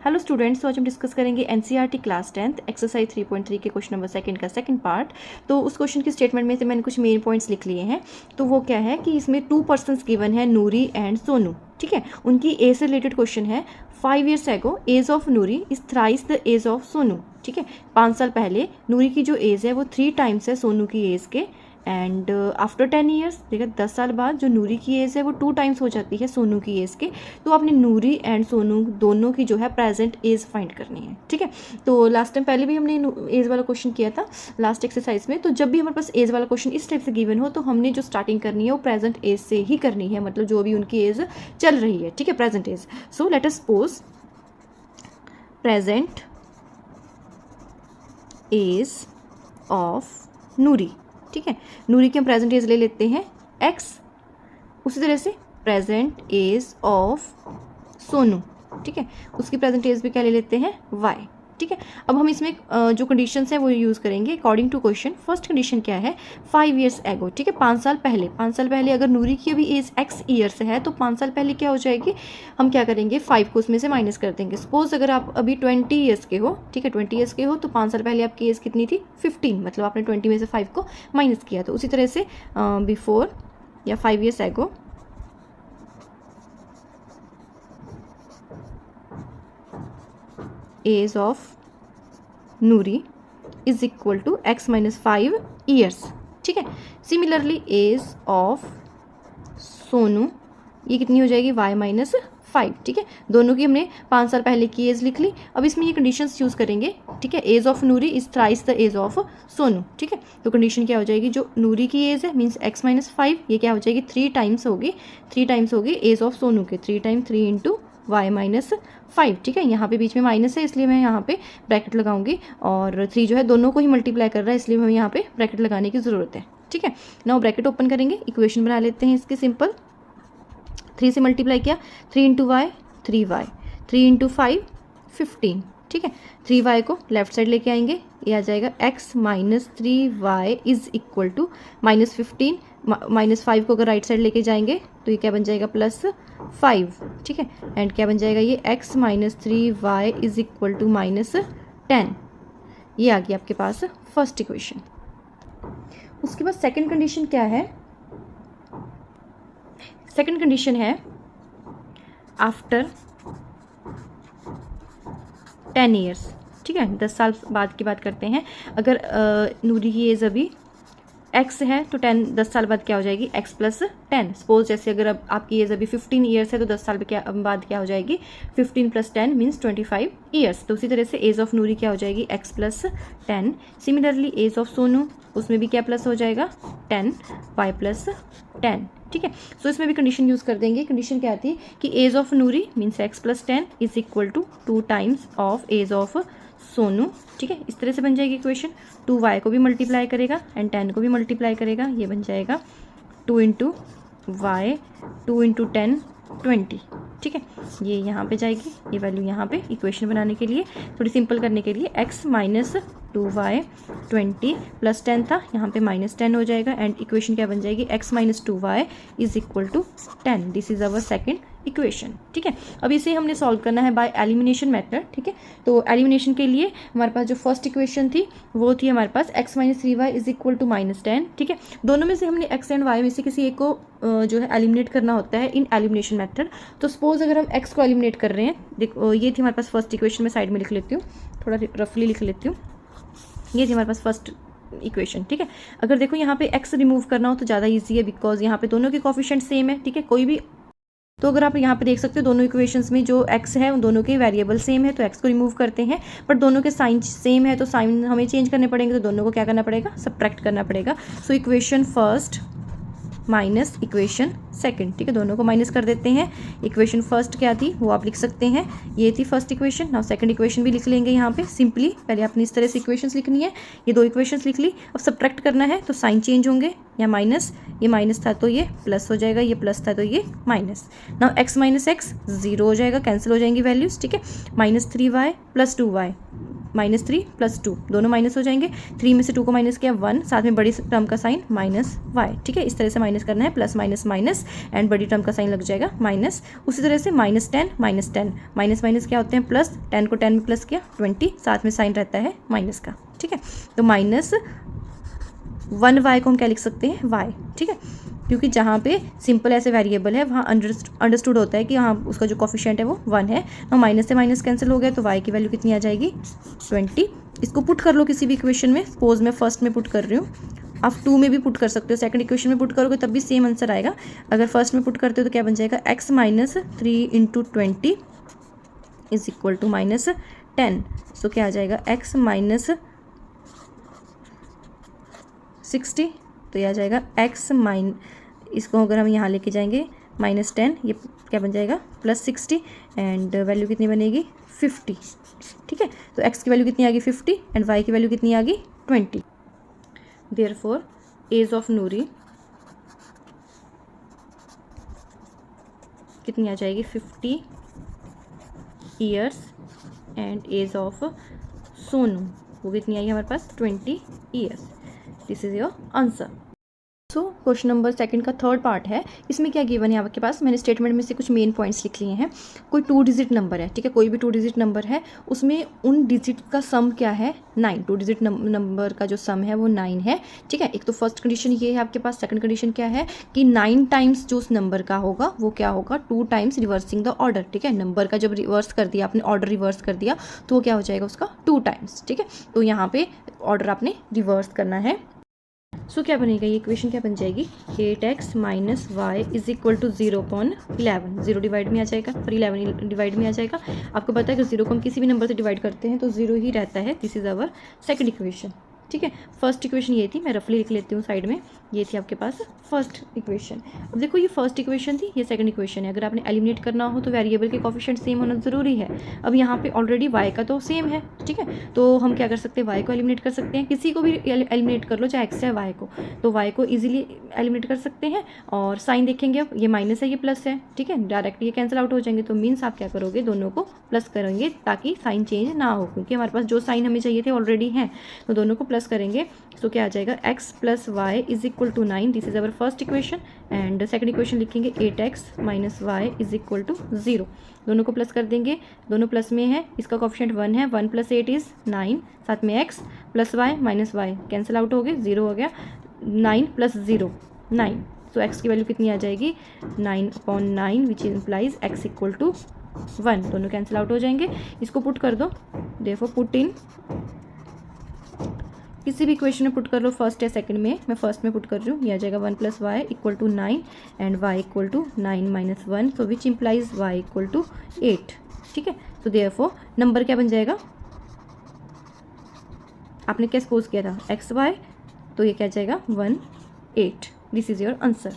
Hello students, तो आज हम डिस्कस करेंगे एनसीईआरटी क्लास 10th एक्सरसाइज 3.3 के क्वेश्चन नंबर सेकंड का सेकंड पार्ट। तो उस क्वेश्चन की स्टेटमेंट में से मैंने कुछ मेन पॉइंट्स लिख लिए हैं। तो वो क्या है कि इसमें 2 पर्सन्स गिवन है, नूरी एंड सोनू। ठीक है, उनकी एज से रिलेटेड क्वेश्चन है। 5 years ago age of Noori is thrice the age of Sonu. ठीक है, 5 साल पहले नूरी की जो एज है वो 3 times है सोनू की एज के। एंड आफ्टर 10 years, देखिए 10 साल बाद जो नूरी की एज है वो 2 times हो जाती है सोनू की एज के। तो आपने नूरी एंड सोनू दोनों की जो है प्रेजेंट एज फाइंड करनी है। ठीक है, तो लास्ट टाइम पहले भी हमने एज वाला क्वेश्चन किया था लास्ट एक्सरसाइज में। तो जब भी हमारे पास एज वाला क्वेश्चन इस टाइप से गिवन हो तो हमने जो स्टार्टिंग करनी है वो प्रेजेंट एज से ही करनी है, मतलब जो भी उनकी एज चल रही है। ठीक है, present age. So let us suppose present age of Noori. ठीक है, नूरी की हम प्रेजेंट एज ले लेते हैं x। उसी तरह से प्रेजेंट एज ऑफ सोनू, ठीक है, उसकी प्रेजेंट एज भी क्या ले लेते हैं y। ठीक है, अब हम इसमें जो कंडीशंस हैं वो यूज़ करेंगे according to question. First condition क्या है, 5 years एगो। ठीक है, 5 साल पहले। 5 साल पहले अगर नूरी की अभी एज x ईयर्स है तो 5 साल पहले क्या हो जाएगी, हम क्या करेंगे 5 को उसमें से माइनस कर देंगे। सपोज अगर आप अभी 20 years के हो, ठीक है 20 years के हो, तो 5 साल पहले आपकी एज कितनी थी 15, मतलब आपने 20 में से 5 को माइनस किया। तो उसी तरह से बिफोर या 5 years ago age of Noori is equal to x minus 5 years। ठीक है, सिमिलरली एज ऑफ सोनू ये कितनी हो जाएगी y माइनस 5। ठीक है, दोनों की हमने 5 साल पहले की एज लिख ली। अब इसमें ये कंडीशंस यूज़ करेंगे। ठीक है, age of Noori is thrice the age of Sonu. ठीक है, तो कंडीशन क्या हो जाएगी, जो नूरी की एज है मीन्स x माइनस 5, ये क्या हो जाएगी 3 times होगी। 3 times होगी एज ऑफ सोनू के। 3 times 3 इंटू y माइनस 5। ठीक है, यहाँ पे बीच में माइनस है इसलिए मैं यहाँ पे ब्रैकेट लगाऊंगी, और 3 जो है दोनों को ही मल्टीप्लाई कर रहा है इसलिए हमें यहाँ पे ब्रैकेट लगाने की ज़रूरत है। ठीक है, नाउ ब्रैकेट ओपन करेंगे, इक्वेशन बना लेते हैं इसकी सिंपल। 3 से मल्टीप्लाई किया, 3 इंटू वाई 3y, 3 इंटू 5 15। ठीक है, 3y को लेफ्ट साइड लेके आएंगे, ये आ जाएगा x minus 3y is equal to minus 15। Minus 5 को अगर राइट साइड लेके जाएंगे तो ये क्या बन जाएगा प्लस 5। ठीक है, एंड क्या बन जाएगा ये x minus 3y is equal to minus 10। ये आ गया आपके पास फर्स्ट इक्वेशन। उसके बाद सेकंड कंडीशन क्या है, सेकंड कंडीशन है आफ्टर 10 years। ठीक है, 10 साल बाद की बात करते हैं। अगर नूरी की एज अभी x है तो 10 साल बाद क्या हो जाएगी x प्लस 10। सपोज जैसे अगर अब आपकी एज अभी 15 years है तो 10 साल बाद क्या हो जाएगी 15 प्लस 10 मीन्स 25 years। तो उसी तरह से एज ऑफ नूरी क्या हो जाएगी x plus 10। Similarly age of Sonu, उसमें भी क्या प्लस हो जाएगा 10 y प्लस 10। ठीक है, सो इसमें भी कंडीशन यूज़ कर देंगे। कंडीशन क्या आती है कि age of Noori means x plus 10 is equal to 2 times of age of Sonu. ठीक है, इस तरह से बन जाएगी इक्वेशन। 2y को भी मल्टीप्लाई करेगा एंड 10 को भी मल्टीप्लाई करेगा, ये बन जाएगा 2 इंटू वाई 2 इंटू 10 20। ठीक है, ये यहाँ पे जाएगी, ये वैल्यू यहाँ पे इक्वेशन बनाने के लिए, थोड़ी सिंपल करने के लिए x माइनस 2y 20 प्लस 10 था, यहाँ पे माइनस 10 हो जाएगा एंड इक्वेशन क्या बन जाएगी x minus 2y is equal to 10। This is our second equation. ठीक है, अब इसे हमने सॉल्व करना है बाय एलिमिनेशन मेथड। ठीक है, तो एलिमिनेशन के लिए हमारे पास जो फर्स्ट इक्वेशन थी वो थी हमारे पास x minus 3y is equal to minus 10। ठीक है, दोनों में से हमने x एंड y में से किसी एक को जो है एलिमिनेट करना होता है इन एलिमिनेशन मेथड। तो सपोज अगर हम x को एलिमिनेट कर रहे हैं, देखो ये थी हमारे पास फर्स्ट इक्वेशन, में साइड में लिख लेती हूँ, थोड़ा रफली लिख लेती हूँ। ये थी हमारे पास फर्स्ट इक्वेशन। ठीक है, अगर देखो यहाँ पे x रिमूव करना हो तो ज़्यादा ईजी है बिकॉज यहाँ पे दोनों के कोफिशिएंट सेम है। ठीक है, कोई भी, तो अगर आप यहाँ पे देख सकते हो दोनों इक्वेशंस में जो x है उन दोनों के वेरिएबल सेम है तो x को रिमूव करते हैं, बट दोनों के साइन सेम है तो साइन हमें चेंज करने पड़ेंगे, तो दोनों को क्या करना पड़ेगा सब्ट्रैक्ट करना पड़ेगा। So equation first minus equation second. ठीक है, दोनों को माइनस कर देते हैं। इक्वेशन फर्स्ट क्या थी वो आप लिख सकते हैं, ये थी first equation. Now second equation भी लिख लेंगे यहाँ पे सिंपली। पहले आपने इस तरह से इक्वेशंस लिखनी है, ये 2 इक्वेशंस लिख ली। अब सब्ट्रैक्ट करना है तो साइन चेंज होंगे, या माइनस, ये माइनस था तो ये प्लस हो जाएगा, ये प्लस था तो ये minus. Now x minus x 0 हो जाएगा, कैंसिल हो जाएंगी वैल्यूज। ठीक है, माइनस 3y प्लस 2y -3 + 2 दोनों माइनस हो जाएंगे। 3 में से 2 को माइनस किया 1, साथ में बड़ी टर्म का साइन -y, ठीक है। इस तरह से माइनस करना है, प्लस माइनस माइनस एंड बड़ी टर्म का साइन लग जाएगा माइनस। उसी तरह से -10 -10 माइनस माइनस क्या होते हैं प्लस, 10 को 10 में प्लस किया 20, साथ में साइन रहता है माइनस का, ठीक है। तो -1y को हम क्या लिख सकते हैं y, ठीक है, क्योंकि जहाँ पे सिंपल ऐसे वेरिएबल है वहाँ अंडरस्टूड होता है कि हाँ उसका जो कोफिशिएंट है वो 1 है। और माइनस से माइनस कैंसिल हो गया तो y की वैल्यू कितनी आ जाएगी 20। इसको पुट कर लो किसी भी इक्वेशन में, सपोज मैं फर्स्ट में पुट कर रही हूँ, आप 2 में भी पुट कर सकते हो, सेकंड इक्वेशन में पुट करोगे तब भी सेम आंसर आएगा। अगर फर्स्ट में पुट करते हो तो क्या बन जाएगा x - 3 × 20 इज इक्वल टू -10। सो क्या आ जाएगा x - 60, तो यह आ जाएगा x इसको अगर हम यहाँ लेके जाएंगे -10, ये क्या बन जाएगा +60 एंड वैल्यू कितनी बनेगी 50, ठीक है। तो x की वैल्यू कितनी आ गई 50 एंड y की वैल्यू कितनी आ गई 20। देयरफॉर एज ऑफ नूरी कितनी आ जाएगी 50 years and age of Sonu वो कितनी आई हमारे पास 20 years. This is your answer. So question number second का थर्ड पार्ट है। इसमें क्या गिवन है आपके पास, मैंने स्टेटमेंट में से कुछ मेन पॉइंट्स लिख लिए हैं। कोई 2 डिजिट नंबर है, ठीक है, कोई भी 2 डिजिट नंबर है, उसमें उन डिजिट का सम क्या है 9। 2 डिजिट नंबर का जो सम है वो 9 है, ठीक है। एक तो फर्स्ट कंडीशन ये है आपके पास। सेकंड कंडीशन क्या है कि 9 टाइम्स जो उस नंबर का होगा वो क्या होगा 2 टाइम्स रिवर्सिंग द ऑर्डर, ठीक है। नंबर का जब रिवर्स कर दिया आपने, ऑर्डर रिवर्स कर दिया तो वो क्या हो जाएगा उसका 2 टाइम्स, ठीक है। तो यहाँ पे ऑर्डर आपने रिवर्स करना है। सो क्या बनेगा, ये इक्वेशन क्या बन जाएगी 8x - y is equal to 0/11। 0 divide में आ जाएगा और 11 डिवाइड में आ जाएगा। आपको पता है कि 0 को हम किसी भी नंबर से डिवाइड करते हैं तो 0 ही रहता है। This is our second equation, ठीक है। फर्स्ट इक्वेशन ये थी, मैं रफली लिख लेती हूँ साइड में, ये थी आपके पास फर्स्ट इक्वेशन। अब देखो ये फर्स्ट इक्वेशन थी, ये सेकंड इक्वेशन है। अगर आपने एलिमिनेट करना हो तो वेरिएबल के कोफिशिएंट सेम होना ज़रूरी है। अब यहाँ पे ऑलरेडी y का तो सेम है, ठीक है, तो हम क्या कर सकते हैं y को एलिमिनेट कर सकते हैं। किसी को भी एलिमिनेट कर लो, चाहे x है y को, तो y को ईजिली एलिमिनेट कर सकते हैं। और साइन देखेंगे, अब ये माइनस है ये प्लस है, ठीक है, डायरेक्ट ये कैंसिल आउट हो जाएंगे। तो मीन्स आप क्या करोगे दोनों को प्लस करेंगे ताकि साइन चेंज ना हो, क्योंकि हमारे पास जो साइन हमें चाहिए थे ऑलरेडी हैं, तो दोनों को प्लस करेंगे। तो क्या आ जाएगा x + y is equal to 9। This is our first equation and second equation लिखेंगे 8x - y is equal to 0। दोनों को प्लस कर देंगे, दोनों प्लस में है, इसका कोफिशिएंट 1 है, 1 + 8 इज 9, साथ में x + y - y cancel out हो गए, 0 हो गया, 9 + 0 9। सो x की वैल्यू कितनी आ जाएगी 9/9 which implies x equal to 1। दोनों कैंसिल आउट हो जाएंगे। इसको पुट कर दो, देखो पुट इन, किसी भी इक्वेशन में पुट कर लो, फर्स्ट या सेकंड में। मैं फर्स्ट में पुट कर रही हूँ, यह आ जाएगा 1 + y equal to 9 and y equal to 9 - 1, so which implies y equal to 8, ठीक है। तो देयरफॉर नंबर क्या बन जाएगा, आपने क्या सपोज किया था x y, तो ये क्या जाएगा 1 8। This is your answer.